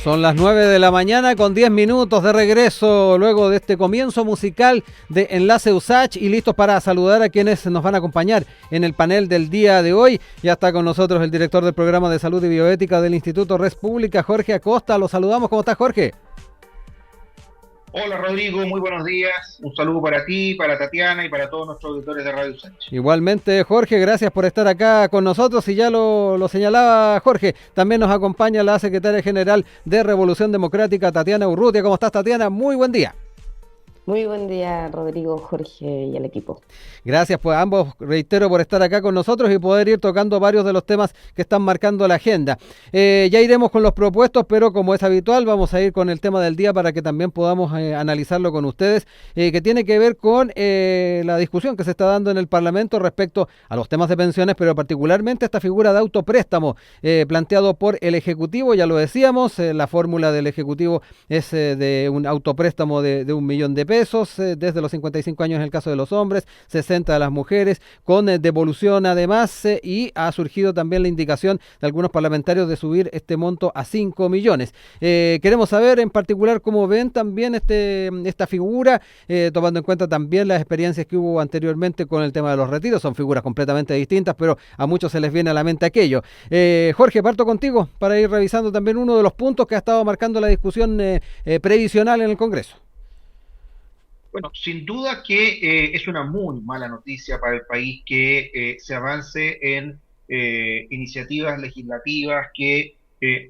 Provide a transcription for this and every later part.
Son las 9 de la mañana con 10 minutos de regreso luego de este comienzo musical de Enlace USACH y listos para saludar a quienes nos van a acompañar en el panel del día de hoy. Ya está con nosotros el director del programa de salud y bioética del Instituto Res Pública, Jorge Acosta. Lo saludamos. ¿Cómo estás, Jorge? Hola Rodrigo, muy buenos días. Un saludo para ti, para Tatiana y para todos nuestros auditores de Radio USACH. Igualmente, Jorge, gracias por estar acá con nosotros. Y ya lo señalaba Jorge, también nos acompaña la secretaria general de Revolución Democrática, Tatiana Urrutia. ¿Cómo estás, Tatiana? Muy buen día. Muy buen día, Rodrigo, Jorge y el equipo. Gracias pues a ambos, reitero, por estar acá con nosotros y poder ir tocando varios de los temas que están marcando la agenda. Ya iremos con los propuestos, pero como es habitual, vamos a ir con el tema del día para que también podamos analizarlo con ustedes, que tiene que ver con la discusión que se está dando en el Parlamento respecto a los temas de pensiones, pero particularmente esta figura de autopréstamo planteado por el Ejecutivo. Ya lo decíamos, la fórmula del Ejecutivo es de un autopréstamo de $1.000.000 desde los 55 años en el caso de los hombres, 60 de las mujeres, con devolución además, y ha surgido también la indicación de algunos parlamentarios de subir este monto a 5 millones. Queremos saber en particular cómo ven también esta figura, tomando en cuenta también las experiencias que hubo anteriormente con el tema de los retiros. Son figuras completamente distintas, pero a muchos se les viene a la mente aquello. Jorge, parto contigo para ir revisando también uno de los puntos que ha estado marcando la discusión previsional en el Congreso. Bueno, sin duda que es una muy mala noticia para el país que se avance en iniciativas legislativas que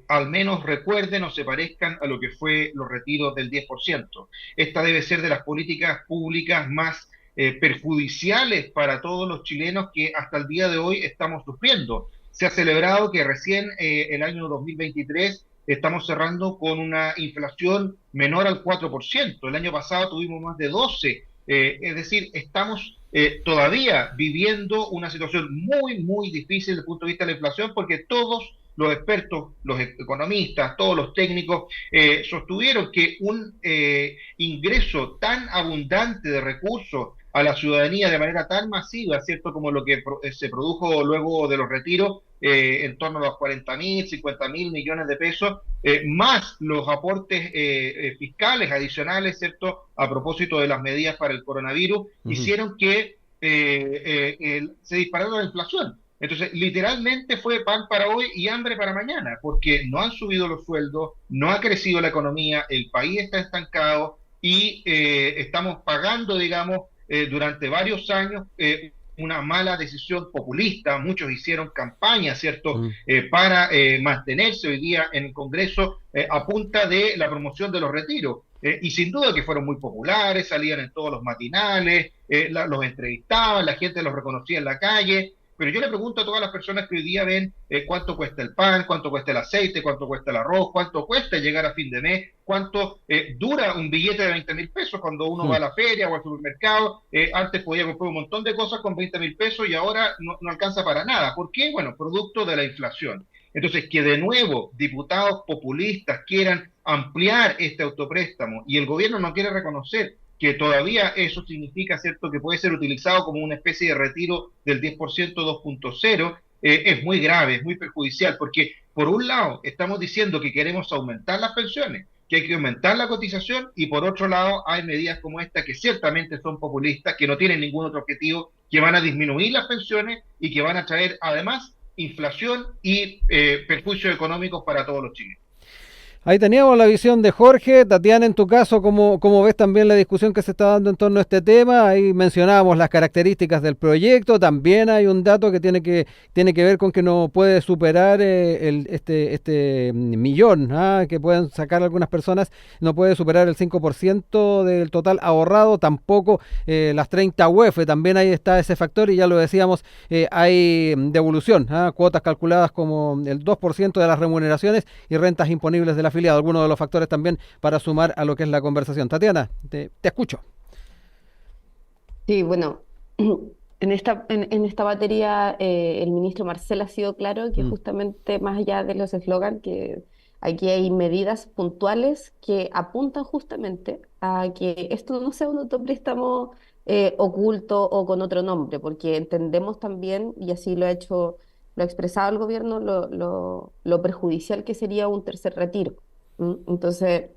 al menos recuerden o se parezcan a lo que fue los retiros del 10%. Esta debe ser de las políticas públicas más perjudiciales para todos los chilenos que hasta el día de hoy estamos sufriendo. Se ha celebrado que recién el año 2023 estamos cerrando con una inflación menor al 4%. El año pasado tuvimos más de 12%. Es decir, estamos todavía viviendo una situación muy, muy difícil desde el punto de vista de la inflación, porque todos los expertos, los economistas, todos los técnicos sostuvieron que un ingreso tan abundante de recursos a la ciudadanía de manera tan masiva, ¿cierto? Como lo que se produjo luego de los retiros, en torno a los 40.000, 50.000 millones de pesos, más los aportes fiscales adicionales, ¿cierto? A propósito de las medidas para el coronavirus, hicieron que se disparara la inflación. Entonces, literalmente fue pan para hoy y hambre para mañana, porque no han subido los sueldos, no ha crecido la economía, el país está estancado y estamos pagando, digamos, durante varios años una mala decisión populista. Muchos hicieron campaña, ¿cierto?, para mantenerse hoy día en el Congreso a punta de la promoción de los retiros. Y sin duda que fueron muy populares, salían en todos los matinales, los entrevistaban, la gente los reconocía en la calle. Pero yo le pregunto a todas las personas que hoy día ven cuánto cuesta el pan, cuánto cuesta el aceite, cuánto cuesta el arroz, cuánto cuesta llegar a fin de mes, cuánto dura un billete de 20.000 pesos cuando uno va a la feria o al supermercado. Antes podía comprar un montón de cosas con 20.000 pesos y ahora no alcanza para nada. ¿Por qué? Bueno, producto de la inflación. Entonces, que de nuevo diputados populistas quieran ampliar este autopréstamo y el gobierno no quiere reconocer que todavía eso significa, ¿cierto?, que puede ser utilizado como una especie de retiro del 10% 2.0, es muy grave, es muy perjudicial, porque por un lado estamos diciendo que queremos aumentar las pensiones, que hay que aumentar la cotización, y por otro lado hay medidas como esta que ciertamente son populistas, que no tienen ningún otro objetivo, que van a disminuir las pensiones y que van a traer además inflación y perjuicios económicos para todos los chilenos. Ahí teníamos la visión de Jorge. Tatiana, en tu caso, ¿cómo ves también la discusión que se está dando en torno a este tema? Ahí mencionábamos las características del proyecto. También hay un dato que tiene que ver con que no puede superar este millón que pueden sacar algunas personas. No puede superar el 5% del total ahorrado, tampoco las 30 UF. También ahí está ese factor y ya lo decíamos, hay devolución, cuotas calculadas como el 2% de las remuneraciones y rentas imponibles de la afiliado, algunos de los factores también para sumar a lo que es la conversación. Tatiana, te escucho. Sí, bueno, en esta materia el ministro Marcel ha sido claro que justamente más allá de los eslogans, que aquí hay medidas puntuales que apuntan justamente a que esto no sea un autopréstamo oculto o con otro nombre, porque entendemos también, y así lo ha expresado el gobierno, lo perjudicial que sería un tercer retiro. Entonces,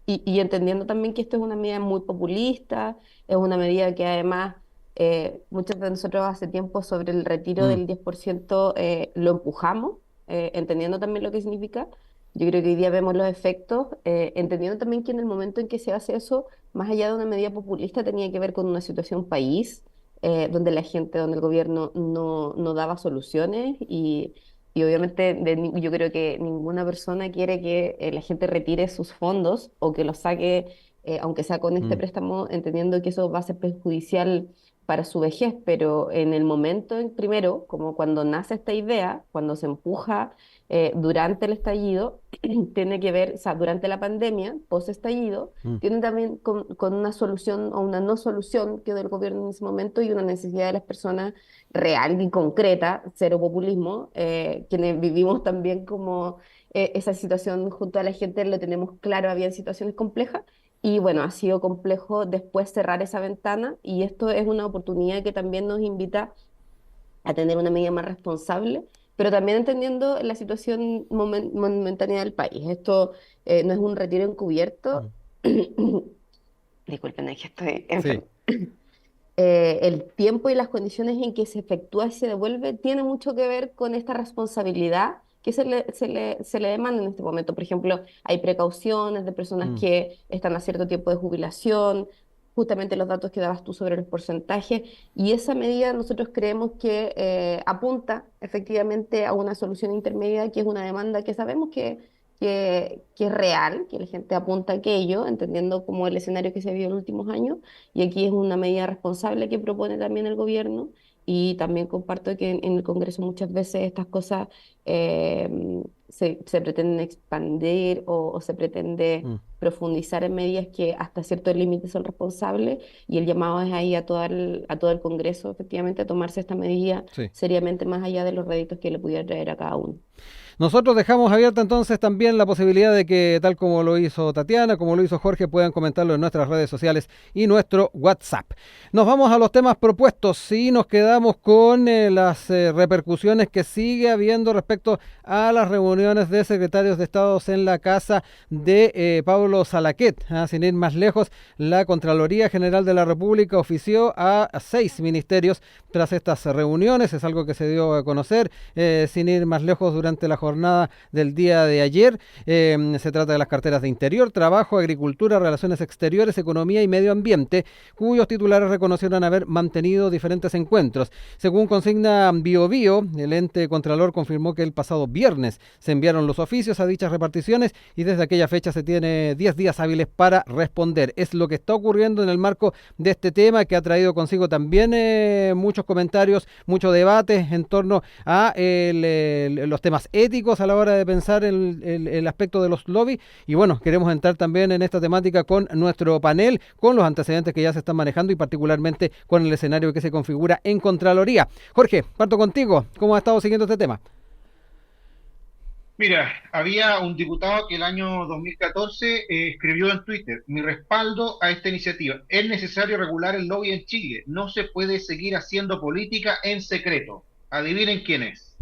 y entendiendo también que esto es una medida muy populista, es una medida que además muchos de nosotros hace tiempo sobre el retiro Mm, del 10% lo empujamos, entendiendo también lo que significa. Yo creo que hoy día vemos los efectos, entendiendo también que en el momento en que se hace eso, más allá de una medida populista, tenía que ver con una situación país, donde la gente, donde el gobierno no daba soluciones y obviamente yo creo que ninguna persona quiere que la gente retire sus fondos o que los saque, aunque sea con este mm. préstamo, entendiendo que eso va a ser perjudicial para su vejez, pero en el momento, primero, como cuando nace esta idea, cuando se empuja durante el estallido, tiene que ver, o sea, durante la pandemia, post-estallido, Mm. tiene también con una solución o una no solución que del gobierno en ese momento y una necesidad de las personas real y concreta, cero populismo, quienes vivimos también como esa situación junto a la gente, lo tenemos claro, había situaciones complejas. Y bueno, ha sido complejo después cerrar esa ventana y esto es una oportunidad que también nos invita a tener una medida más responsable, pero también entendiendo la situación momentánea del país. Esto no es un retiro encubierto. Mm. Disculpen, es que estoy Sí. enferma. El tiempo y las condiciones en que se efectúa y se devuelve tiene mucho que ver con esta responsabilidad que se le demanda en este momento. Por ejemplo, hay precauciones de personas Mm. que están a cierto tiempo de jubilación, justamente los datos que dabas tú sobre los porcentajes, y esa medida nosotros creemos que apunta efectivamente a una solución intermedia, que es una demanda que sabemos que es real, que la gente apunta a aquello, entendiendo como el escenario que se vio en los últimos años y aquí es una medida responsable que propone también el gobierno y también comparto que en el Congreso muchas veces estas cosas se pretenden expandir o se pretende Mm. profundizar en medidas que hasta ciertos límites son responsables y el llamado es ahí a todo el Congreso efectivamente a tomarse esta medida Sí. seriamente más allá de los réditos que le pudiera traer a cada uno. Nosotros dejamos abierta entonces también la posibilidad de que, tal como lo hizo Tatiana, como lo hizo Jorge, puedan comentarlo en nuestras redes sociales y nuestro WhatsApp. Nos vamos a los temas propuestos y nos quedamos con las repercusiones que sigue habiendo respecto a las reuniones de secretarios de Estado en la casa de Pablo Salaquet. Sin ir más lejos, la Contraloría General de la República ofició a 6 ministerios tras estas reuniones. Es algo que se dio a conocer, sin ir más lejos, durante la jornada del día de ayer. Se trata de las carteras de Interior, Trabajo, Agricultura, Relaciones Exteriores, Economía y Medio Ambiente, cuyos titulares reconocieron haber mantenido diferentes encuentros. Según consigna BioBio, el ente contralor confirmó que el pasado viernes se enviaron los oficios a dichas reparticiones y desde aquella fecha se tiene 10 días hábiles para responder. Es lo que está ocurriendo en el marco de este tema, que ha traído consigo también muchos comentarios, mucho debate en torno a los temas éticos a la hora de pensar el aspecto de los lobbies. Y bueno, queremos entrar también en esta temática con nuestro panel, con los antecedentes que ya se están manejando y particularmente con el escenario que se configura en Contraloría. Jorge, parto contigo. ¿Cómo has estado siguiendo este tema? Mira, había un diputado que el año 2014 escribió en Twitter: mi respaldo a esta iniciativa. Es necesario regular el lobby en Chile. No se puede seguir haciendo política en secreto. Adivinen quién es.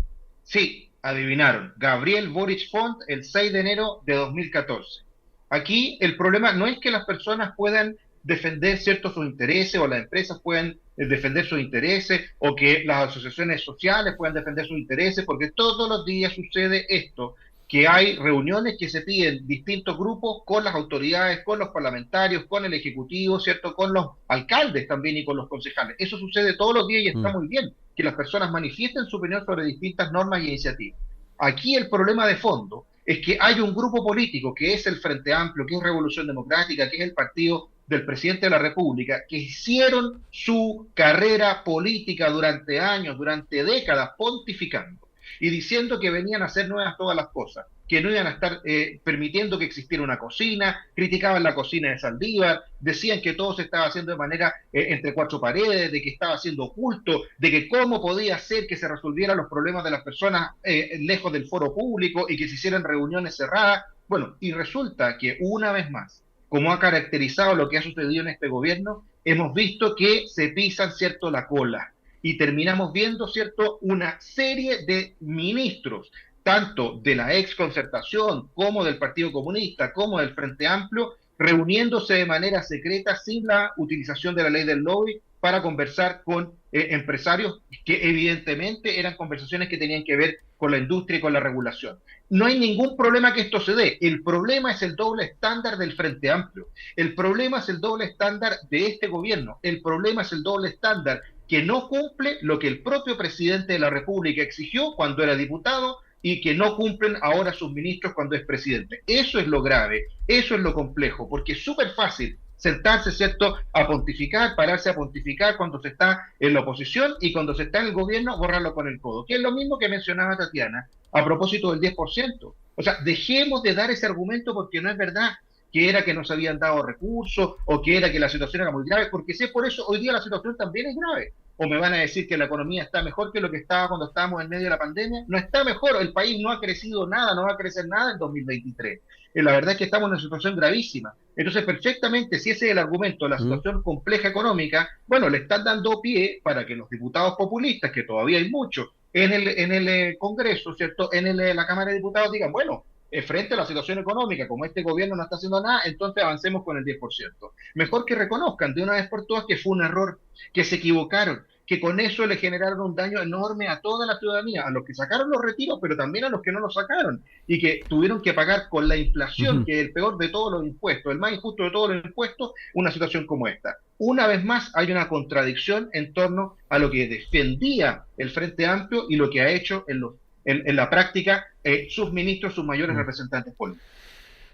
Sí, adivinaron. Gabriel Boric Font, el 6 de enero de 2014. Aquí el problema no es que las personas puedan defender ciertos sus intereses o las empresas puedan defender sus intereses o que las asociaciones sociales puedan defender sus intereses, porque todos los días sucede esto, que hay reuniones que se piden distintos grupos con las autoridades, con los parlamentarios, con el ejecutivo, ¿cierto? Con los alcaldes también y con los concejales. Eso sucede todos los días y está Mm. muy bien que las personas manifiesten su opinión sobre distintas normas y iniciativas. Aquí el problema de fondo es que hay un grupo político que es el Frente Amplio, que es Revolución Democrática, que es el partido del presidente de la República, que hicieron su carrera política durante años, durante décadas, pontificando y diciendo que venían a hacer nuevas todas las cosas, que no iban a estar permitiendo que existiera una cocina, criticaban la cocina de Saldívar, decían que todo se estaba haciendo de manera entre cuatro paredes, de que estaba siendo oculto, de que cómo podía ser que se resolvieran los problemas de las personas lejos del foro público y que se hicieran reuniones cerradas. Bueno, y resulta que una vez más, como ha caracterizado lo que ha sucedido en este gobierno, hemos visto que se pisan, ¿cierto?, la cola y terminamos viendo, ¿cierto?, una serie de ministros, tanto de la ex Concertación como del Partido Comunista, como del Frente Amplio, reuniéndose de manera secreta sin la utilización de la ley del lobby para conversar con empresarios que evidentemente eran conversaciones que tenían que ver con la industria y con la regulación. No hay ningún problema que esto se dé. El problema es el doble estándar del Frente Amplio. El problema es el doble estándar de este gobierno. El problema es el doble estándar que no cumple lo que el propio presidente de la República exigió cuando era diputado y que no cumplen ahora sus ministros cuando es presidente. Eso es lo grave, eso es lo complejo, porque es súper fácil sentarse, ¿cierto?, a pontificar, pararse a pontificar cuando se está en la oposición y cuando se está en el gobierno, borrarlo con el codo, que es lo mismo que mencionaba Tatiana a propósito del 10%. O sea, dejemos de dar ese argumento porque no es verdad que era que nos habían dado recursos o que era que la situación era muy grave, porque si es por eso, hoy día la situación también es grave. O me van a decir que la economía está mejor que lo que estaba cuando estábamos en medio de la pandemia. No está mejor, el país no ha crecido nada, no va a crecer nada en 2023. La verdad es que estamos en una situación gravísima. Entonces, perfectamente, si ese es el argumento, la situación compleja económica, bueno, le están dando pie para que los diputados populistas, que todavía hay muchos en el Congreso, ¿cierto? La Cámara de Diputados digan, bueno, frente a la situación económica, como este gobierno no está haciendo nada, entonces avancemos con el 10%. Mejor que reconozcan de una vez por todas que fue un error, que se equivocaron, que con eso le generaron un daño enorme a toda la ciudadanía, a los que sacaron los retiros, pero también a los que no los sacaron, y que tuvieron que pagar con la inflación, que es el peor de todos los impuestos, el más injusto de todos los impuestos, una situación como esta. Una vez más hay una contradicción en torno a lo que defendía el Frente Amplio y lo que ha hecho en la práctica sus ministros, sus mayores representantes políticos.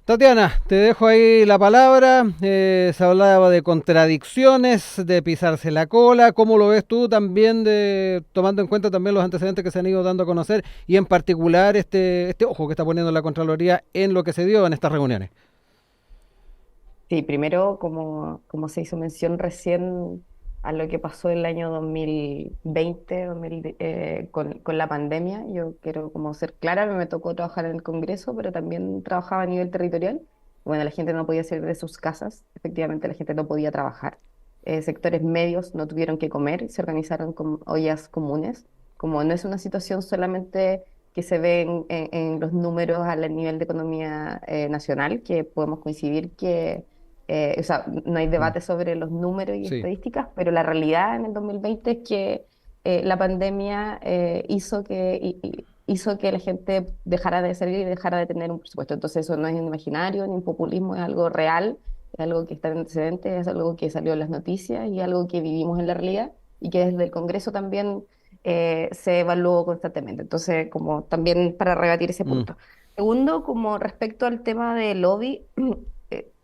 Tatiana, te dejo ahí la palabra. Se hablaba de contradicciones, de pisarse la cola. ¿Cómo lo ves tú también, tomando en cuenta también los antecedentes que se han ido dando a conocer y en particular este ojo que está poniendo la Contraloría en lo que se dio en estas reuniones? Sí, primero, como se hizo mención recién a lo que pasó el año 2020, con la pandemia, yo quiero como ser clara, me tocó trabajar en el Congreso, pero también trabajaba a nivel territorial. Bueno, la gente no podía salir de sus casas, efectivamente la gente no podía trabajar. Sectores medios no tuvieron que comer, se organizaron con ollas comunes. Como no es una situación solamente que se ve en los números a nivel de economía nacional, que podemos coincidir que o sea, no hay debate sobre los números y Sí. estadísticas, pero la realidad en el 2020 es que la pandemia hizo que la gente dejara de salir y dejara de tener un presupuesto. Entonces eso no es imaginario ni un populismo, es algo real, es algo que está en antecedentes, es algo que salió en las noticias y algo que vivimos en la realidad y que desde el Congreso también se evaluó constantemente. Entonces, como también para rebatir ese Mm. punto. Segundo, como respecto al tema de lobby,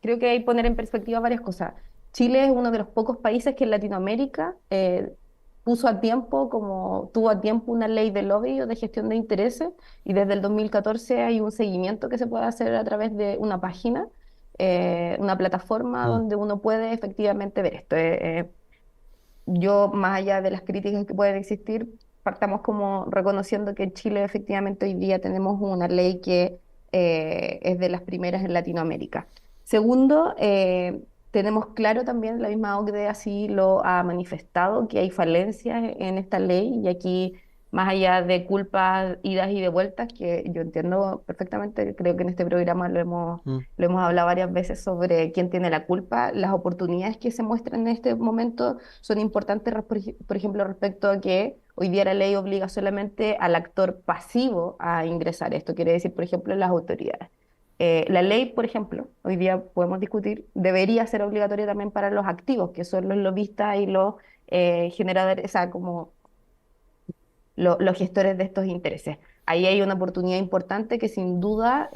creo que hay que poner en perspectiva varias cosas. Chile es uno de los pocos países que en Latinoamérica tuvo a tiempo una ley de lobby o de gestión de intereses y desde el 2014 hay un seguimiento que se puede hacer a través de una página, una plataforma Mm. donde uno puede efectivamente ver esto. Yo, más allá de las críticas que pueden existir, partamos como reconociendo que en Chile efectivamente hoy día tenemos una ley que es de las primeras en Latinoamérica. Segundo, tenemos claro también, la misma OCDE así lo ha manifestado, que hay falencias en esta ley y aquí, más allá de culpas, idas y de vueltas, que yo entiendo perfectamente, creo que en este programa Mm. lo hemos hablado varias veces sobre quién tiene la culpa, las oportunidades que se muestran en este momento son importantes, por ejemplo, respecto a que hoy día la ley obliga solamente al actor pasivo a ingresar. Esto quiere decir, por ejemplo, las autoridades. La ley, por ejemplo, hoy día podemos discutir, debería ser obligatoria también para los activos, que son los lobistas y los generadores, o sea, como los gestores de estos intereses. Ahí hay una oportunidad importante que sin duda,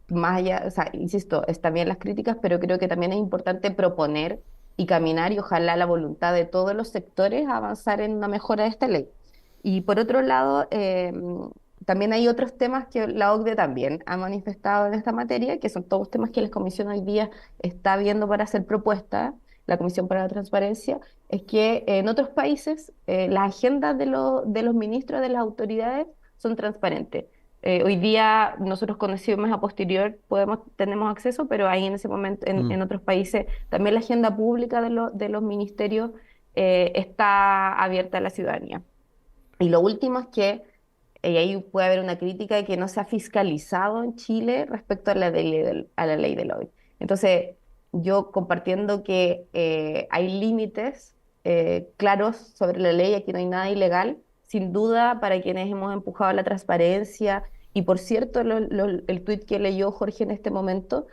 más allá, o sea, insisto, están bien las críticas, pero creo que también es importante proponer y caminar y ojalá la voluntad de todos los sectores a avanzar en una mejora de esta ley. Y por otro lado, también hay otros temas que la OCDE también ha manifestado en esta materia, que son todos temas que la Comisión hoy día está viendo para hacer propuestas, la Comisión para la Transparencia, es que en otros países las agendas de los ministros de las autoridades son transparentes. Hoy día nosotros conocimos a posterior, tenemos acceso, pero ahí en ese momento Mm. en otros países también la agenda pública de los ministerios está abierta a la ciudadanía. Y lo último es que y ahí puede haber una crítica de que no se ha fiscalizado en Chile respecto a a la ley del lobby. Entonces, yo compartiendo que hay límites claros sobre la ley, aquí no hay nada ilegal, sin duda para quienes hemos empujado la transparencia, y por cierto, el tuit que leyó Jorge en este momento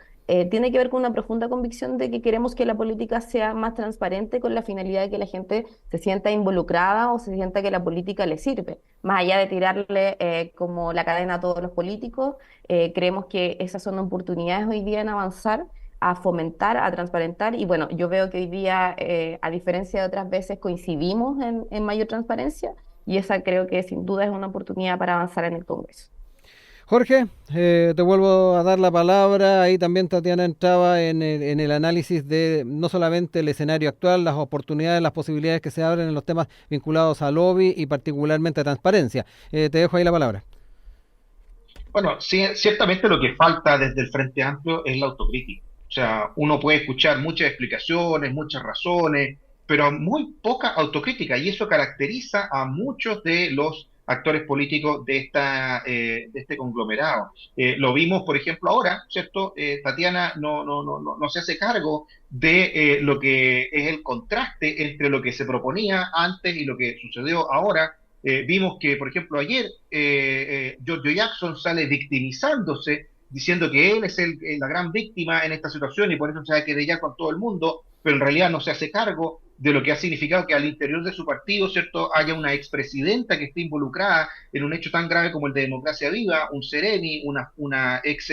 tiene que ver con una profunda convicción de que queremos que la política sea más transparente con la finalidad de que la gente se sienta involucrada o se sienta que la política le sirve. Más allá de tirarle como la cadena a todos los políticos, creemos que esas son oportunidades hoy día en avanzar, a fomentar, a transparentar. Y bueno, yo veo que hoy día, a diferencia de otras veces, coincidimos en mayor transparencia, y esa creo que sin duda es una oportunidad para avanzar en el Congreso. Jorge, te vuelvo a dar la palabra. Ahí también Tatiana entraba en el análisis de no solamente el escenario actual, las oportunidades, las posibilidades que se abren en los temas vinculados a lobby y particularmente a transparencia. Te dejo ahí la palabra. Bueno, sí, ciertamente lo que falta desde el Frente Amplio es la autocrítica. O sea, uno puede escuchar muchas explicaciones, muchas razones, pero muy poca autocrítica, y eso caracteriza a muchos de los actores políticos de este conglomerado. Lo vimos, por ejemplo, ahora, ¿cierto? Tatiana no se hace cargo de lo que es el contraste entre lo que se proponía antes y lo que sucedió ahora. Vimos que, por ejemplo, ayer Giorgio Jackson sale victimizándose, diciendo que él es la gran víctima en esta situación y por eso se va a querellar con todo el mundo, pero en realidad no se hace cargo de lo que ha significado que al interior de su partido, ¿cierto?, haya una expresidenta que esté involucrada en un hecho tan grave como el de Democracia Viva, un Sereni, una ex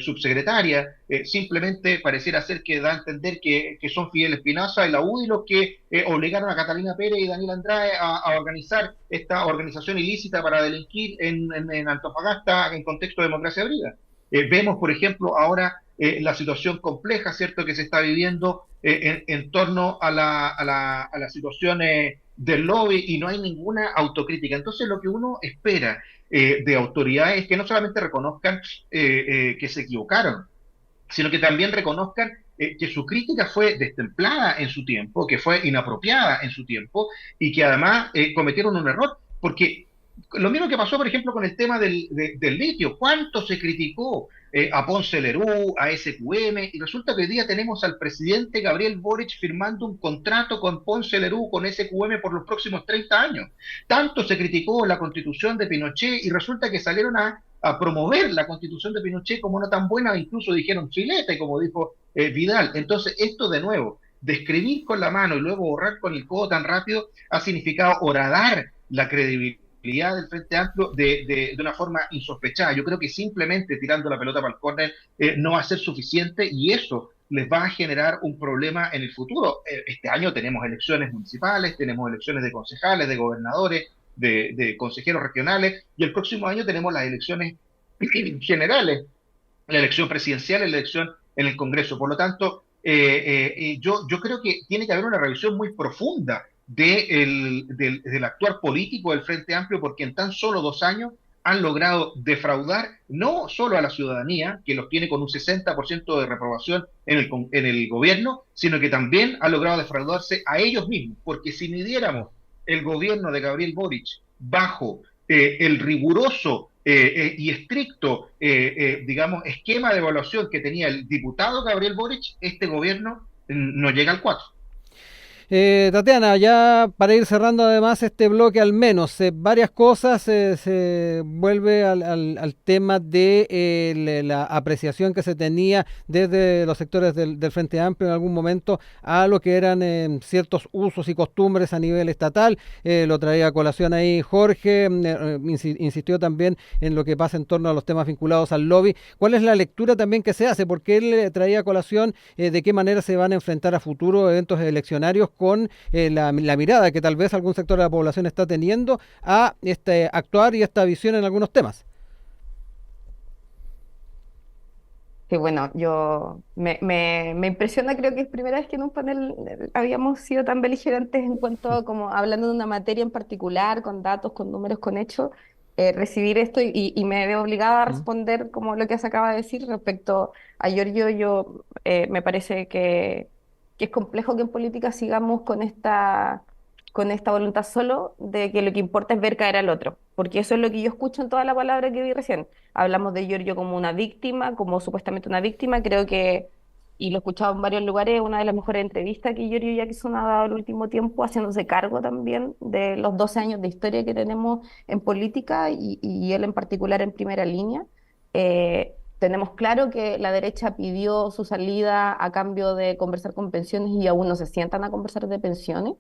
subsecretaria. Simplemente pareciera ser que da a entender que son Fidel Espinosa y la UDI los que obligaron a Catalina Pérez y Daniel Andrade a organizar esta organización ilícita para delinquir en Antofagasta en contexto de Democracia Viva. Vemos, por ejemplo, ahora la situación compleja, ¿cierto?, que se está viviendo en torno a la situación del lobby, y no hay ninguna autocrítica. Entonces, lo que uno espera de autoridades es que no solamente reconozcan que se equivocaron, sino que también reconozcan que su crítica fue destemplada en su tiempo, que fue inapropiada en su tiempo, y que además cometieron un error, porque lo mismo que pasó, por ejemplo, con el tema del litio. ¿Cuánto se criticó a Ponce Lerú, a SQM? Y resulta que hoy día tenemos al presidente Gabriel Boric firmando un contrato con Ponce Lerú, con SQM, por los próximos 30 años. Tanto se criticó la constitución de Pinochet y resulta que salieron a promover la constitución de Pinochet como no tan buena, incluso dijeron chilete, como dijo Vidal. Entonces, esto de nuevo, de escribir con la mano y luego borrar con el codo tan rápido, ha significado horadar la credibilidad del Frente Amplio de una forma insospechada. Yo creo que simplemente tirando la pelota para el córner no va a ser suficiente, y eso les va a generar un problema en el futuro. Este año tenemos elecciones municipales, tenemos elecciones de concejales, de gobernadores, de consejeros regionales, y el próximo año tenemos las elecciones generales, la elección presidencial y la elección en el Congreso. Por lo tanto, yo creo que tiene que haber una revisión muy profunda del actuar político del Frente Amplio, porque en tan solo 2 años han logrado defraudar no solo a la ciudadanía, que los tiene con un 60% de reprobación en el gobierno, sino que también ha logrado defraudarse a ellos mismos, porque si midiéramos el gobierno de Gabriel Boric bajo el riguroso y estricto, digamos, esquema de evaluación que tenía el diputado Gabriel Boric, este gobierno no llega al 4. Tatiana, ya para ir cerrando además este bloque al menos, varias cosas, se vuelve al tema de la apreciación que se tenía desde los sectores del Frente Amplio en algún momento a lo que eran ciertos usos y costumbres a nivel estatal. Lo traía a colación ahí Jorge, insistió también en lo que pasa en torno a los temas vinculados al lobby. ¿Cuál es la lectura también que se hace? Porque él traía a colación de qué manera se van a enfrentar a futuro eventos eleccionarios con la mirada que tal vez algún sector de la población está teniendo a este actuar y esta visión en algunos temas. Que bueno, me impresiona, creo que es primera vez que en un panel habíamos sido tan beligerantes en cuanto a como hablando de una materia en particular, con datos, con números, con hechos, recibir esto y me veo obligada a responder como lo que se acaba de decir respecto a Giorgio. Me parece que es complejo que en política sigamos con esta con esta voluntad solo de que lo que importa es ver caer al otro, porque eso es lo que yo escucho en toda la palabra que vi recién. Hablamos de Giorgio como una víctima, como supuestamente una víctima, creo que, y lo he escuchado en varios lugares, una de las mejores entrevistas que Giorgio Jackson ha dado el último tiempo, haciéndose cargo también de los 12 años de historia que tenemos en política y él en particular en primera línea. Tenemos claro que la derecha pidió su salida a cambio de conversar con pensiones y aún no se sientan a conversar de pensiones.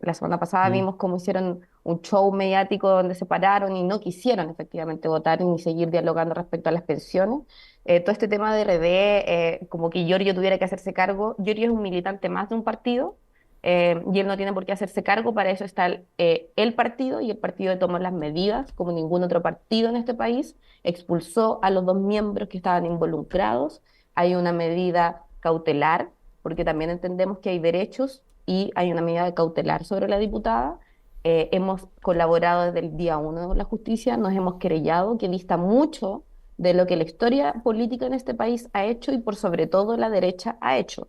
La semana pasada Mm. vimos cómo hicieron un show mediático donde se pararon y no quisieron efectivamente votar ni seguir dialogando respecto a las pensiones. Todo este tema de RD, como que Giorgio tuviera que hacerse cargo. Giorgio es un militante más de un partido y él no tiene por qué hacerse cargo. Para eso está el partido y el partido tomó las medidas, como ningún otro partido en este país. Expulsó a los dos miembros que estaban involucrados. Hay una medida cautelar, porque también entendemos que hay derechos y hay una medida cautelar sobre la diputada. Hemos colaborado desde el día uno con la justicia, nos hemos querellado, que dista mucho de lo que la historia política en este país ha hecho y por sobre todo la derecha ha hecho.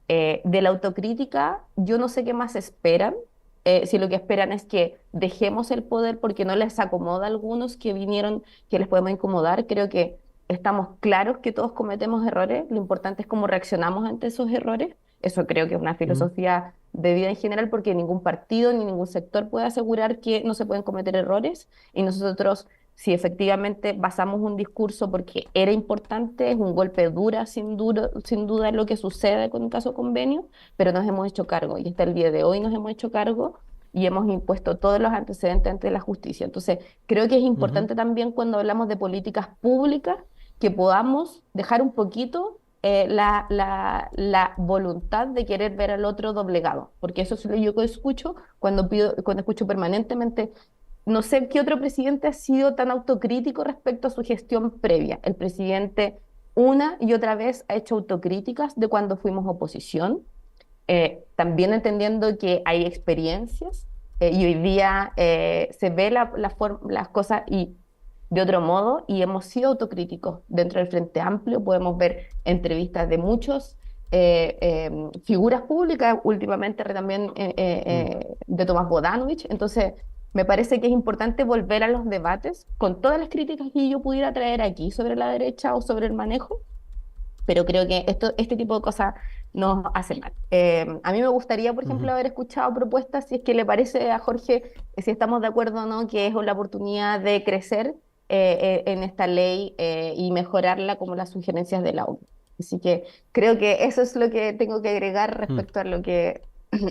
De la autocrítica, yo no sé qué más esperan. Si lo que esperan es que dejemos el poder porque no les acomoda a algunos que vinieron, que les podemos incomodar, creo que estamos claros que todos cometemos errores. Lo importante es cómo reaccionamos ante esos errores. Eso creo que es una Mm. filosofía de vida en general, porque ningún partido ni ningún sector puede asegurar que no se pueden cometer errores. Y nosotros, si efectivamente basamos un discurso porque era importante, es un golpe dura, sin duda lo que sucede con el caso convenio, pero nos hemos hecho cargo y hasta el día de hoy nos hemos hecho cargo y hemos impuesto todos los antecedentes ante la justicia. Entonces, creo que es Ujú. importante también cuando hablamos de políticas públicas que podamos dejar un poquito la voluntad de querer ver al otro doblegado, porque eso es lo que yo escucho cuando escucho permanentemente. No sé qué otro presidente ha sido tan autocrítico respecto a su gestión previa. El presidente una y otra vez ha hecho autocríticas de cuando fuimos oposición, también entendiendo que hay experiencias y hoy día se ve las cosas y de otro modo y hemos sido autocríticos. Dentro del Frente Amplio podemos ver entrevistas de muchos figuras públicas, últimamente también Mm. de Tomás Bodanovich. Entonces, me parece que es importante volver a los debates con todas las críticas que yo pudiera traer aquí sobre la derecha o sobre el manejo, pero creo que este tipo de cosas nos hace mal. A mí me gustaría, por ejemplo, Ujú. haber escuchado propuestas, si es que le parece a Jorge, si estamos de acuerdo o no, que es la oportunidad de crecer en esta ley y mejorarla como las sugerencias de la ONU. Así que creo que eso es lo que tengo que agregar Mm. respecto a lo que,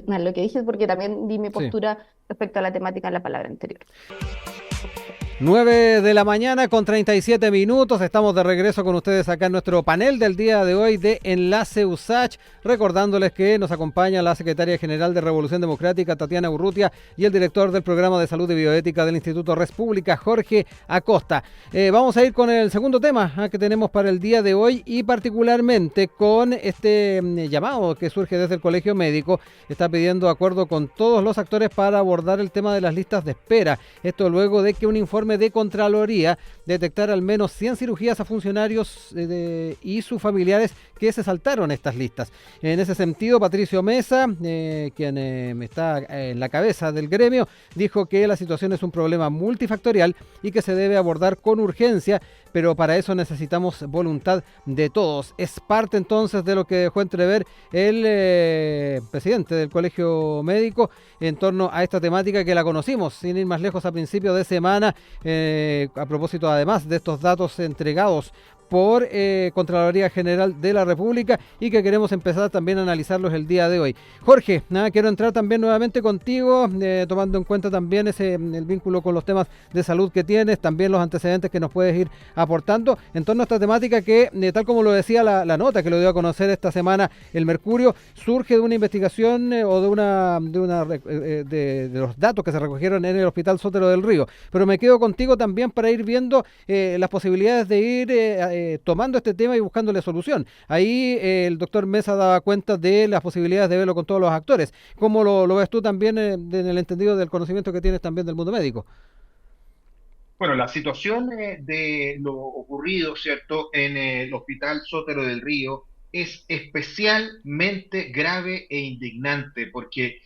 a lo que dije, porque también di mi Sí. postura respecto a la temática en la palabra anterior. 9 de la mañana con 37 minutos. Estamos de regreso con ustedes acá en nuestro panel del día de hoy de Enlace USACH. Recordándoles que nos acompaña la secretaria general de Revolución Democrática, Tatiana Urrutia, y el director del programa de salud y bioética del Instituto Res Pública, Jorge Acosta. Vamos a ir con el segundo tema que tenemos para el día de hoy y particularmente con este llamado que surge desde el Colegio Médico. Está pidiendo acuerdo con todos los actores para abordar el tema de las listas de espera. Esto luego de que un informe de Contraloría detectara al menos 100 cirugías a funcionarios y sus familiares que se saltaron estas listas. En ese sentido, Patricio Mesa, quien está en la cabeza del gremio, dijo que la situación es un problema multifactorial y que se debe abordar con urgencia, pero para eso necesitamos voluntad de todos. Es parte entonces de lo que dejó entrever el presidente del Colegio Médico en torno a esta temática que la conocimos, sin ir más lejos, a principio de semana, a propósito además de estos datos entregados por Contraloría General de la República y que queremos empezar también a analizarlos el día de hoy. Jorge, quiero entrar también nuevamente contigo, tomando en cuenta también el vínculo con los temas de salud que tienes, también los antecedentes que nos puedes ir aportando en torno a esta temática que, tal como lo decía la nota que lo dio a conocer esta semana el Mercurio, surge de una investigación o de los datos que se recogieron en el Hospital Sotero del Río. Pero me quedo contigo también para ir viendo las posibilidades de ir tomando este tema y buscándole solución. Ahí el doctor Mesa daba cuenta de las posibilidades de verlo con todos los actores. ¿Cómo lo ves tú también en el entendido del conocimiento que tienes también del mundo médico? Bueno, la situación de lo ocurrido, ¿cierto?, en el Hospital Sotero del Río es especialmente grave e indignante porque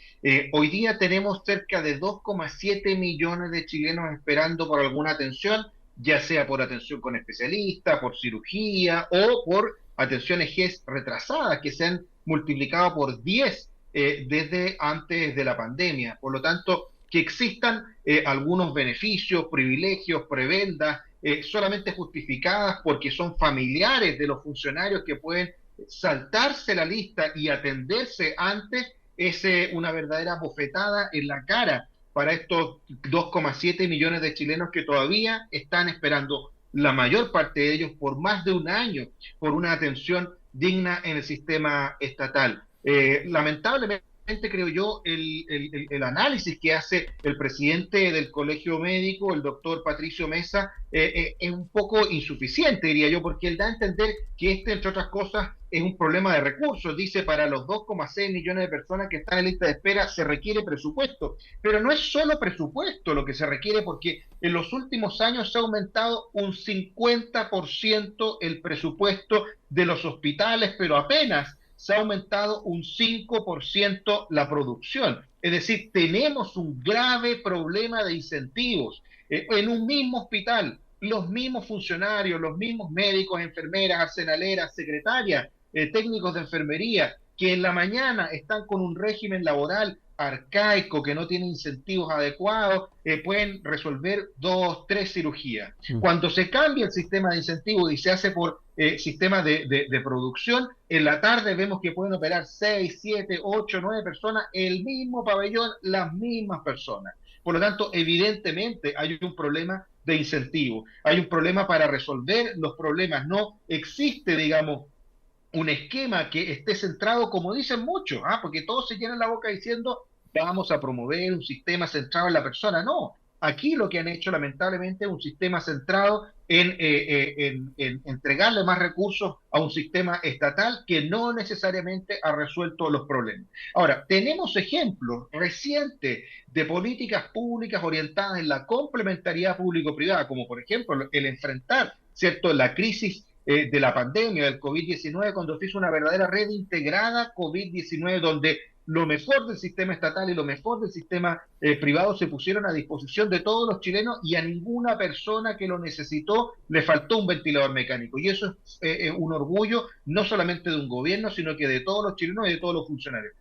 hoy día tenemos cerca de 2,7 millones de chilenos esperando por alguna atención, ya sea por atención con especialista, por cirugía o por atenciones GES retrasadas que se han multiplicado por 10 desde antes de la pandemia. Por lo tanto, que existan algunos beneficios, privilegios, prebendas, solamente justificadas porque son familiares de los funcionarios que pueden saltarse la lista y atenderse antes, es una verdadera bofetada en la cara para estos 2,7 millones de chilenos que todavía están esperando, la mayor parte de ellos por más de un año, por una atención digna en el sistema estatal. Lamentablemente, creo yo, el análisis que hace el presidente del Colegio Médico, el doctor Patricio Mesa, es un poco insuficiente, diría yo, porque él da a entender que entre otras cosas, es un problema de recursos. Dice, para los 2,6 millones de personas que están en lista de espera se requiere presupuesto, pero no es solo presupuesto lo que se requiere, porque en los últimos años se ha aumentado un 50% el presupuesto de los hospitales, pero apenas se ha aumentado un 5% la producción. Es decir, tenemos un grave problema de incentivos. En un mismo hospital, los mismos funcionarios, los mismos médicos, enfermeras, arsenaleras, secretarias, técnicos de enfermería, que en la mañana están con un régimen laboral arcaico, que no tiene incentivos adecuados, pueden resolver 2, 3 cirugías. Cuando se cambia el sistema de incentivos y se hace por sistemas de producción, en la tarde vemos que pueden operar 6, 7, 8, 9 personas, el mismo pabellón, las mismas personas. Por lo tanto, evidentemente hay un problema de incentivo, hay un problema para resolver los problemas. No existe, digamos, un esquema que esté centrado, como dicen muchos, porque todos se llenan la boca diciendo vamos a promover un sistema centrado en la persona. No, aquí lo que han hecho lamentablemente es un sistema centrado en entregarle más recursos a un sistema estatal que no necesariamente ha resuelto los problemas. Ahora, tenemos ejemplos recientes de políticas públicas orientadas en la complementariedad público-privada, como por ejemplo el enfrentar, ¿cierto?, la crisis de la pandemia, del COVID-19, cuando se hizo una verdadera red integrada COVID-19, donde lo mejor del sistema estatal y lo mejor del sistema privado se pusieron a disposición de todos los chilenos y a ninguna persona que lo necesitó le faltó un ventilador mecánico. Y eso es un orgullo no solamente de un gobierno, sino que de todos los chilenos y de todos los funcionarios.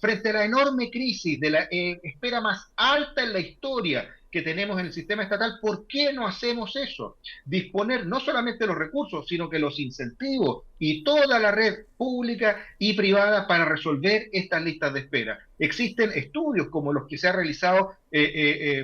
Frente a la enorme crisis de la espera más alta en la historia que tenemos en el sistema estatal, ¿por qué no hacemos eso? Disponer no solamente los recursos, sino que los incentivos y toda la red pública y privada para resolver estas listas de espera. Existen estudios como los que se ha realizado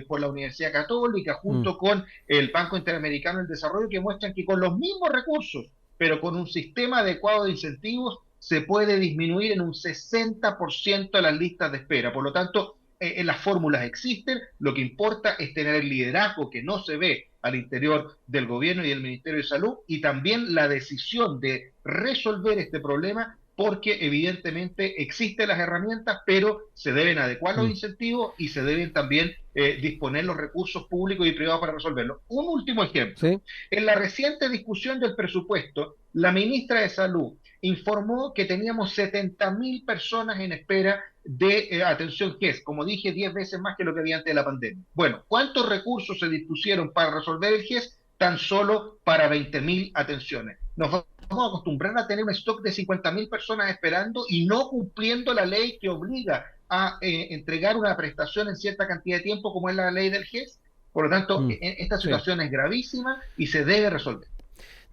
por la Universidad Católica junto con el Banco Interamericano del Desarrollo, que muestran que con los mismos recursos, pero con un sistema adecuado de incentivos, se puede disminuir en un 60% las listas de espera. Por lo tanto, las fórmulas existen, lo que importa es tener el liderazgo que no se ve al interior del gobierno y del Ministerio de Salud, y también la decisión de resolver este problema, porque evidentemente existen las herramientas, pero se deben adecuar los incentivos y se deben también disponer los recursos públicos y privados para resolverlo. Un último ejemplo. ¿Sí? En la reciente discusión del presupuesto, la ministra de Salud informó que teníamos 70.000 personas en espera de atención GES, como dije, 10 veces más que lo que había antes de la pandemia. Bueno, ¿cuántos recursos se dispusieron para resolver el GES? Tan solo para 20.000 atenciones. Nos vamos a acostumbrar a tener un stock de 50.000 personas esperando y no cumpliendo la ley que obliga a entregar una prestación en cierta cantidad de tiempo, como es la ley del GES. Por lo tanto, esta situación es gravísima y se debe resolver.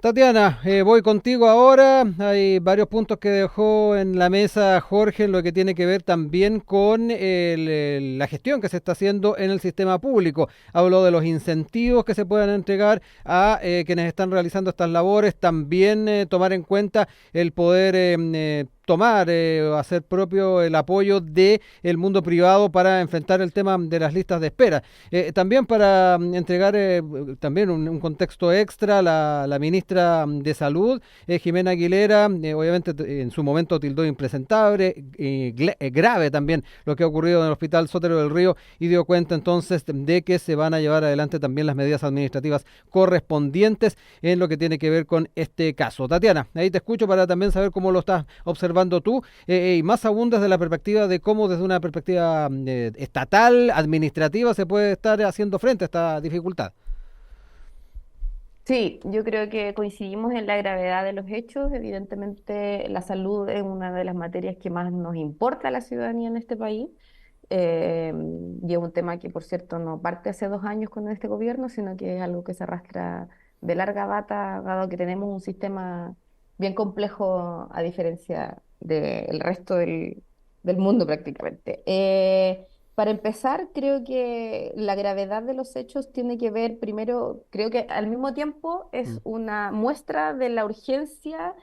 Tatiana, voy contigo ahora. Hay varios puntos que dejó en la mesa Jorge en lo que tiene que ver también con la gestión que se está haciendo en el sistema público. Habló de los incentivos que se puedan entregar a quienes están realizando estas labores, también tomar en cuenta el poder tomar o hacer propio el apoyo del mundo privado para enfrentar el tema de las listas de espera. También para entregar también un contexto extra, la ministra de Salud, Jimena Aguilera, obviamente en su momento tildó impresentable, grave también lo que ha ocurrido en el Hospital Sotero del Río y dio cuenta entonces de que se van a llevar adelante también las medidas administrativas correspondientes en lo que tiene que ver con este caso. Tatiana, ahí te escucho para también saber cómo lo estás observando tú y más aún desde la perspectiva de cómo desde una perspectiva estatal, administrativa, se puede estar haciendo frente a esta dificultad. Sí, yo creo que coincidimos en la gravedad de los hechos. Evidentemente, la salud es una de las materias que más nos importa a la ciudadanía en este país. eh, y es un tema que, por cierto, no parte hace 2 años con este gobierno, sino que es algo que se arrastra de larga data, dado que tenemos un sistema bien complejo a diferencia del resto del mundo prácticamente. Para empezar, creo que la gravedad de los hechos tiene que ver, primero, creo que al mismo tiempo es Mm, una muestra de la urgencia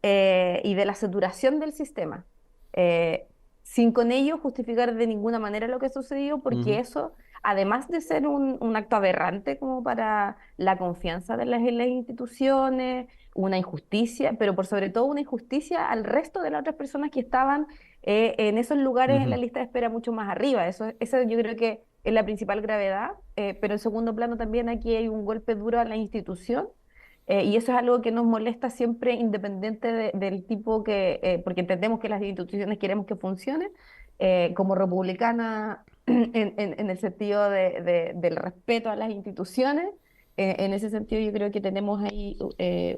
y de la saturación del sistema. Eh, Sin con ello justificar de ninguna manera lo que ha sucedido, porque ujú, eso, además de ser un acto aberrante como para la confianza de las instituciones, una injusticia, pero por sobre todo una injusticia al resto de las otras personas que estaban en esos lugares en la ujú, lista de espera mucho más arriba. Eso yo creo que es la principal gravedad, pero en segundo plano también aquí hay un golpe duro a la institución. Y eso es algo que nos molesta siempre, independiente del tipo porque entendemos que las instituciones queremos que funcionen, como republicana, en el sentido del respeto a las instituciones. En ese sentido, yo creo que tenemos ahí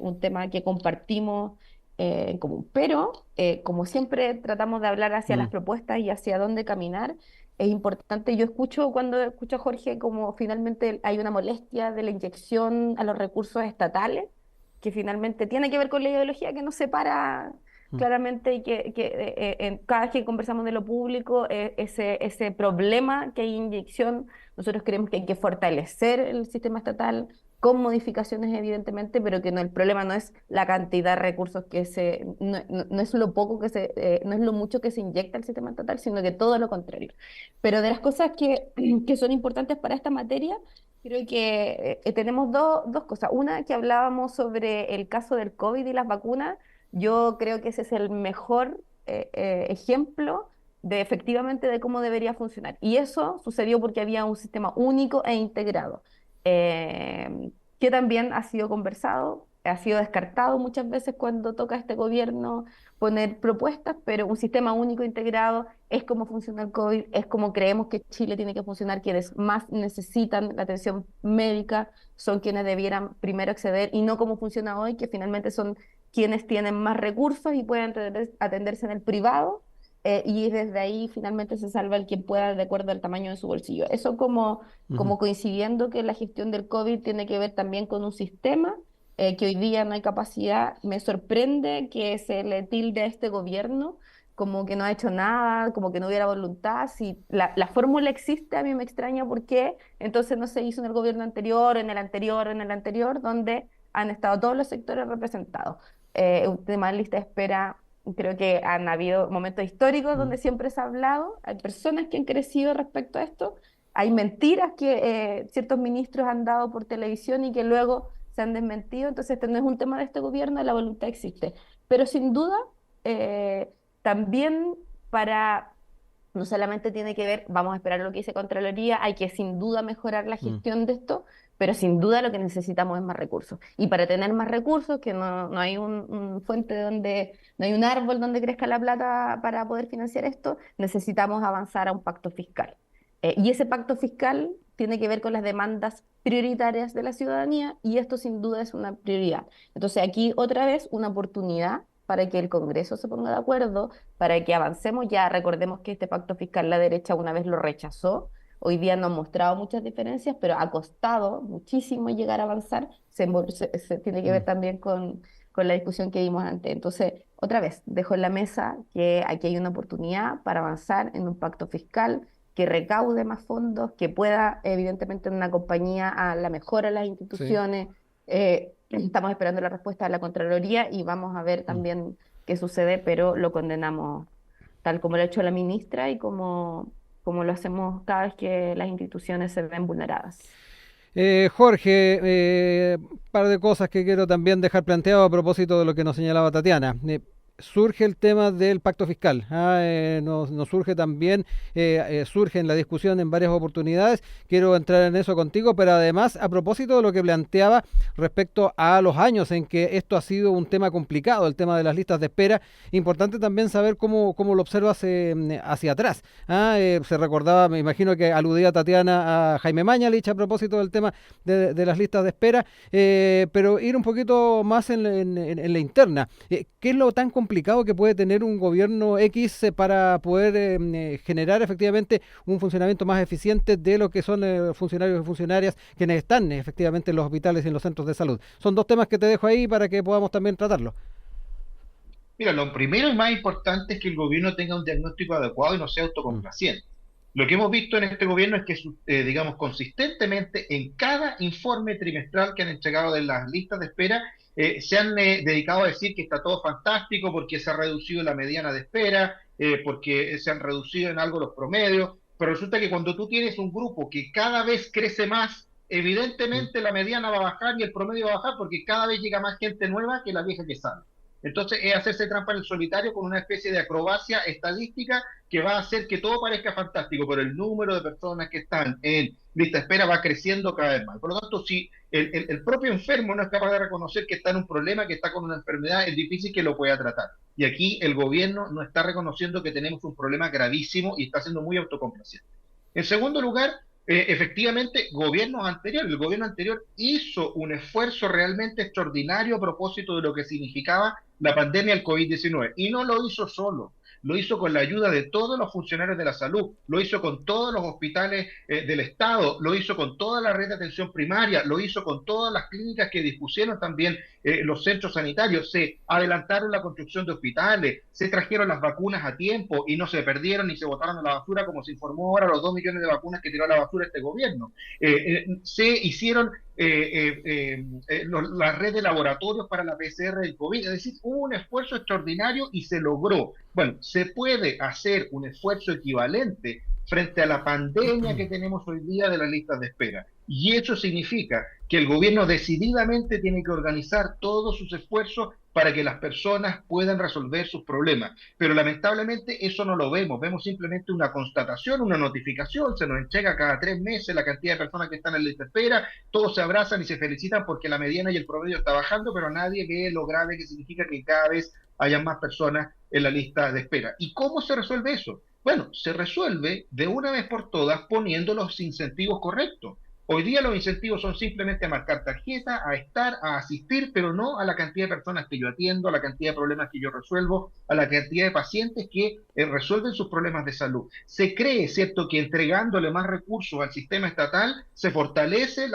un tema que compartimos en común. Pero, como siempre, tratamos de hablar hacia las mm, propuestas y hacia dónde caminar. Es importante, yo escucho cuando escucho a Jorge como finalmente hay una molestia de la inyección a los recursos estatales, que finalmente tiene que ver con la ideología que nos separa mm, claramente y cada vez que conversamos de lo público, ese problema que hay inyección, nosotros creemos que hay que fortalecer el sistema estatal con modificaciones evidentemente, pero que no, el problema no es la cantidad de recursos no es lo poco no es lo mucho que se inyecta al sistema estatal, sino que todo lo contrario. Pero de las cosas que son importantes para esta materia, creo que tenemos dos cosas. Una, que hablábamos sobre el caso del COVID y las vacunas. Yo creo que ese es el mejor ejemplo de efectivamente de cómo debería funcionar. Y eso sucedió porque había un sistema único e integrado, que también ha sido conversado, ha sido descartado muchas veces cuando toca a este gobierno poner propuestas, pero un sistema único integrado es como funciona el COVID, es como creemos que Chile tiene que funcionar. Quienes más necesitan la atención médica son quienes debieran primero acceder y no como funciona hoy, que finalmente son quienes tienen más recursos y pueden atenderse en el privado, y desde ahí finalmente se salva el quien pueda de acuerdo al tamaño de su bolsillo. Eso ujú, como coincidiendo que la gestión del COVID tiene que ver también con un sistema que hoy día no hay capacidad. Me sorprende que se le tilde a este gobierno como que no ha hecho nada, como que no hubiera voluntad. Si la fórmula existe, a mí me extraña por qué entonces no se hizo en el gobierno anterior, en el anterior, en el anterior, donde han estado todos los sectores representados. Un tema de lista de espera, creo que han habido momentos históricos mm, donde siempre se ha hablado, hay personas que han crecido respecto a esto, hay mentiras que ciertos ministros han dado por televisión y que luego se han desmentido. Entonces este no es un tema de este gobierno, la voluntad existe. Pero sin duda, eh, también para no solamente tiene que ver, vamos a esperar lo que dice Contraloría, hay que sin duda mejorar la mm, gestión de esto, pero sin duda lo que necesitamos es más recursos. Y para tener más recursos, que no hay un fuente donde, no hay un árbol donde crezca la plata para poder financiar esto, necesitamos avanzar a un pacto fiscal. Y ese pacto fiscal tiene que ver con las demandas prioritarias de la ciudadanía y esto sin duda es una prioridad. Entonces aquí otra vez una oportunidad para que el Congreso se ponga de acuerdo, para que avancemos. Ya recordemos que este pacto fiscal la derecha una vez lo rechazó, hoy día no ha mostrado muchas diferencias, pero ha costado muchísimo llegar a avanzar. Se tiene que ver mm, también con la discusión que vimos antes. Entonces, otra vez, dejo en la mesa que aquí hay una oportunidad para avanzar en un pacto fiscal que recaude más fondos, que pueda, evidentemente, en una compañía a la mejora de las sí. instituciones. Estamos esperando la respuesta de la Contraloría y vamos a ver Mm. también que sucede, pero lo condenamos tal como lo ha hecho la ministra y como lo hacemos cada vez que las instituciones se ven vulneradas. Jorge, par de cosas que quiero también dejar planteado a propósito de lo que nos señalaba Tatiana. Surge el tema del pacto fiscal. Nos surge también, surge en la discusión en varias oportunidades. Quiero entrar en eso contigo, pero además a propósito de lo que planteaba respecto a los años en que esto ha sido un tema complicado, el tema de las listas de espera, importante también saber cómo lo observas hacia atrás. Se recordaba, me imagino que aludía Tatiana a Jaime Mañalich a propósito del tema de las listas de espera, pero ir un poquito más en la interna. ¿Qué es lo tan complicado que puede tener un gobierno X para poder generar efectivamente un funcionamiento más eficiente de lo que son funcionarios y funcionarias quienes están efectivamente en los hospitales y en los centros de salud? Son dos temas que te dejo ahí para que podamos también tratarlos. Mira, lo primero y más importante es que el gobierno tenga un diagnóstico adecuado y no sea Mm. autocomplaciente. Lo que hemos visto en este gobierno es que, digamos, consistentemente en cada informe trimestral que han entregado de las listas de espera, se han dedicado a decir que está todo fantástico porque se ha reducido la mediana de espera, porque se han reducido en algo los promedios, pero resulta que cuando tú tienes un grupo que cada vez crece más, Mm. evidentemente la mediana va a bajar y el promedio va a bajar porque cada vez llega más gente nueva que la vieja que sale. Entonces es hacerse trampa en el solitario con una especie de acrobacia estadística que va a hacer que todo parezca fantástico, pero el número de personas que están en lista de espera va creciendo cada vez más. Por lo tanto, si el propio enfermo no es capaz de reconocer que está en un problema, que está con una enfermedad, es difícil que lo pueda tratar. Y aquí el gobierno no está reconociendo que tenemos un problema gravísimo y está siendo muy autocomplaciente. En segundo lugar, efectivamente, gobiernos anteriores, el gobierno anterior hizo un esfuerzo realmente extraordinario a propósito de lo que significaba la pandemia del COVID-19 y no lo hizo solo. Lo hizo con la ayuda de todos los funcionarios de la salud, lo hizo con todos los hospitales del Estado, lo hizo con toda la red de atención primaria, lo hizo con todas las clínicas que dispusieron también los centros sanitarios. Se adelantaron la construcción de hospitales, se trajeron las vacunas a tiempo y no se perdieron ni se botaron a la basura como se informó ahora los 2 millones de vacunas que tiró a la basura este gobierno. Se hicieron la red de laboratorios para la PCR del COVID, es decir, hubo un esfuerzo extraordinario y se logró. Bueno, se puede hacer un esfuerzo equivalente frente a la pandemia que tenemos hoy día de las listas de espera. Y eso significa que el gobierno decididamente tiene que organizar todos sus esfuerzos para que las personas puedan resolver sus problemas. Pero lamentablemente eso no lo vemos, vemos simplemente una constatación, una notificación, se nos entrega cada 3 meses la cantidad de personas que están en lista de espera, todos se abrazan y se felicitan porque la mediana y el promedio está bajando, pero nadie ve lo grave que significa que cada vez haya más personas en la lista de espera. ¿Y cómo se resuelve eso? Bueno, se resuelve de una vez por todas poniendo los incentivos correctos. Hoy día los incentivos son simplemente a marcar tarjeta, a estar, a asistir, pero no a la cantidad de personas que yo atiendo, a la cantidad de problemas que yo resuelvo, a la cantidad de pacientes que resuelven sus problemas de salud. Se cree, ¿cierto?, que entregándole más recursos al sistema estatal se fortalece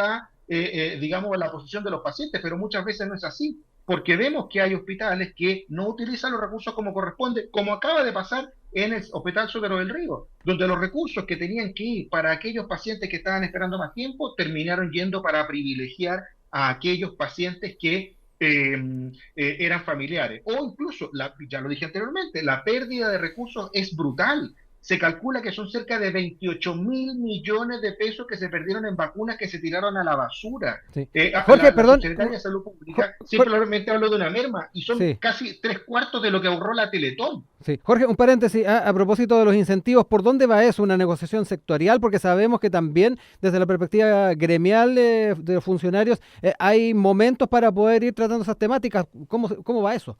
digamos, la posición de los pacientes, pero muchas veces no es así, porque vemos que hay hospitales que no utilizan los recursos como corresponde, como acaba de pasar en el Hospital Sotero del Río, donde los recursos que tenían que ir para aquellos pacientes que estaban esperando más tiempo terminaron yendo para privilegiar a aquellos pacientes que eran familiares. O incluso, ya lo dije anteriormente, la pérdida de recursos es brutal. Se calcula que son cerca de 28.000 millones de pesos que se perdieron en vacunas que se tiraron a la basura. Sí. Jorge, La perdón. subsecretaria de Salud Pública Jorge, simplemente habló de una merma y son sí. casi 3/4 de lo que ahorró la Teletón. Sí. Jorge, un paréntesis a propósito de los incentivos, ¿por dónde va eso? ¿Una negociación sectorial? Porque sabemos que también desde la perspectiva gremial de los funcionarios hay momentos para poder ir tratando esas temáticas. ¿Cómo va eso?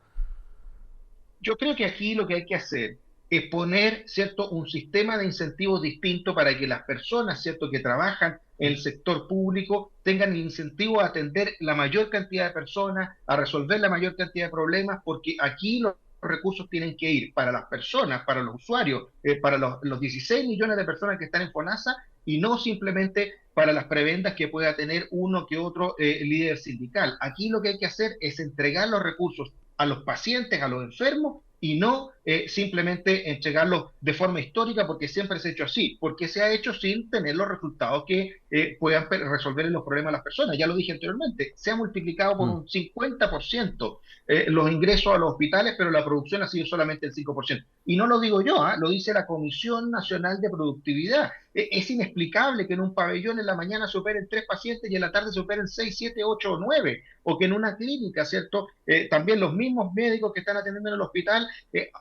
Yo creo que aquí lo que hay que hacer es poner, ¿cierto?, un sistema de incentivos distinto para que las personas, ¿cierto?, que trabajan en el sector público tengan el incentivo a atender la mayor cantidad de personas, a resolver la mayor cantidad de problemas, porque aquí los recursos tienen que ir para las personas, para los usuarios, para los 16 millones de personas que están en FONASA y no simplemente para las prebendas que pueda tener uno que otro líder sindical. Aquí lo que hay que hacer es entregar los recursos a los pacientes, a los enfermos y no simplemente entregarlo de forma histórica porque siempre se ha hecho así, porque se ha hecho sin tener los resultados que puedan resolver los problemas de las personas. Ya lo dije anteriormente, se ha multiplicado por Mm. un 50% los ingresos a los hospitales, pero la producción ha sido solamente el 5%. Y no lo digo yo, lo dice la Comisión Nacional de Productividad. Es inexplicable que en un pabellón en la mañana se operen 3 pacientes y en la tarde se operen 6, 7, 8 o 9, o que en una clínica, ¿cierto? También los mismos médicos que están atendiendo en el hospital,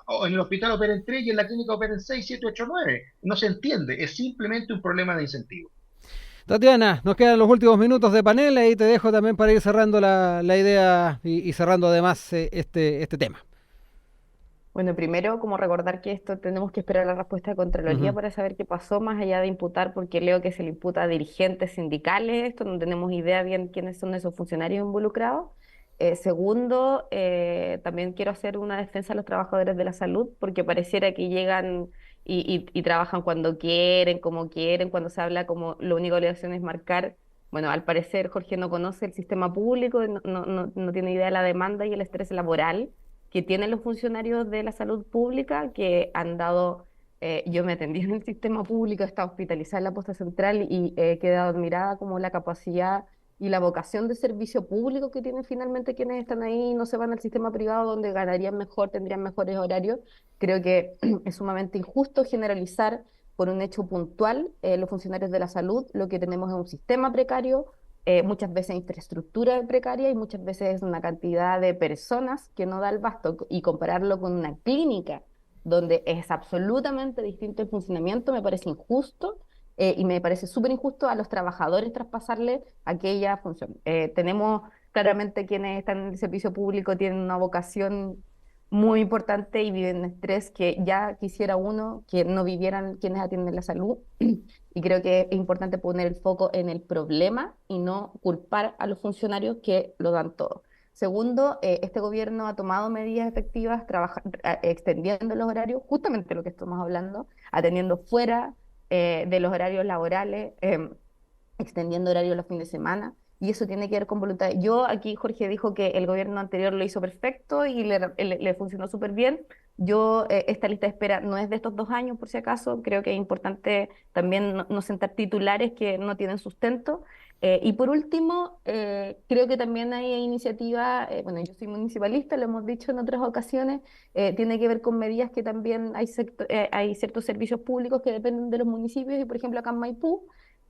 o en el hospital operen 3 y en la clínica operen 6, 7, 8, 9. No se entiende, es simplemente un problema de incentivo. Tatiana, nos quedan los últimos minutos de panel, ahí te dejo también para ir cerrando la idea y cerrando además este tema. Bueno, primero, como recordar que esto tenemos que esperar la respuesta de Contraloría Ujú. para saber qué pasó, más allá de imputar, porque leo que se le imputa a dirigentes sindicales, esto no tenemos idea bien quiénes son esos funcionarios involucrados. Segundo, también quiero hacer una defensa a los trabajadores de la salud, porque pareciera que llegan y trabajan cuando quieren, como quieren, cuando se habla como lo único que le hacen es marcar. Bueno, al parecer Jorge no conoce el sistema público, no tiene idea de la demanda y el estrés laboral que tienen los funcionarios de la salud pública que han dado, yo me atendí en el sistema público, he estado hospitalizada en la posta central y he quedado admirada como la capacidad y la vocación de servicio público que tienen finalmente quienes están ahí y no se van al sistema privado donde ganarían mejor, tendrían mejores horarios. Creo que es sumamente injusto generalizar por un hecho puntual los funcionarios de la salud. Lo que tenemos es un sistema precario, muchas veces infraestructura precaria y muchas veces una cantidad de personas que no da el basto y compararlo con una clínica donde es absolutamente distinto el funcionamiento me parece injusto y me parece súper injusto a los trabajadores traspasarle aquella función. Tenemos claramente quienes están en el servicio público tienen una vocación muy importante y viven en estrés que ya quisiera uno que no vivieran quienes atienden la salud. Y creo que es importante poner el foco en el problema y no culpar a los funcionarios que lo dan todo. Segundo, este gobierno ha tomado medidas efectivas, extendiendo los horarios, justamente lo que estamos hablando, atendiendo fuera de los horarios laborales, extendiendo horarios los fines de semana, y eso tiene que ver con voluntad. Yo aquí, Jorge dijo que el gobierno anterior lo hizo perfecto y le funcionó súper bien. Yo, esta lista de espera no es de estos 2 años, por si acaso. Creo que es importante también no sentar titulares que no tienen sustento. Y por último, creo que también hay iniciativas, bueno, yo soy municipalista, lo hemos dicho en otras ocasiones, tiene que ver con medidas que también hay ciertos servicios públicos que dependen de los municipios y, por ejemplo, acá en Maipú,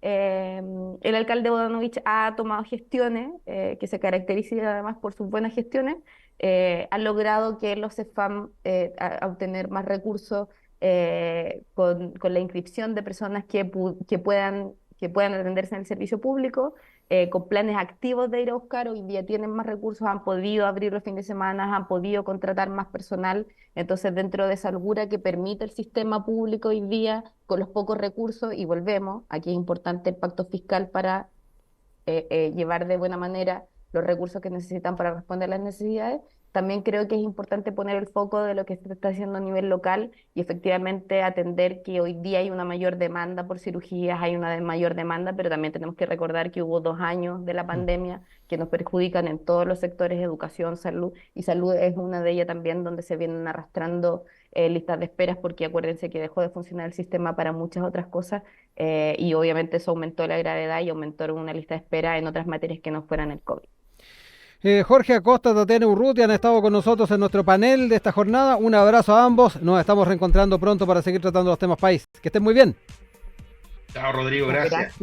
eh, el alcalde Bodanovich ha tomado gestiones que se caracterizan además por sus buenas gestiones, han logrado que los CEFAM a obtener más recursos con la inscripción de personas que puedan atenderse en el servicio público, con planes activos de ir a buscar, hoy día tienen más recursos, han podido abrir los fines de semana, han podido contratar más personal, entonces dentro de esa holgura que permite el sistema público hoy día, con los pocos recursos, y volvemos, aquí es importante el pacto fiscal para llevar de buena manera los recursos que necesitan para responder a las necesidades. También creo que es importante poner el foco de lo que se está haciendo a nivel local y efectivamente atender que hoy día hay una mayor demanda por cirugías, hay una mayor demanda, pero también tenemos que recordar que hubo 2 años de la pandemia que nos perjudican en todos los sectores, educación, salud, y salud es una de ellas también donde se vienen arrastrando listas de esperas porque acuérdense que dejó de funcionar el sistema para muchas otras cosas y obviamente eso aumentó la gravedad y aumentó una lista de espera en otras materias que no fueran el COVID. Jorge Acosta, Tatiana Urrutia han estado con nosotros en nuestro panel de esta jornada. Un abrazo a ambos. Nos estamos reencontrando pronto para seguir tratando los temas país. Que estén muy bien. Chao, Rodrigo, Gracias. gracias.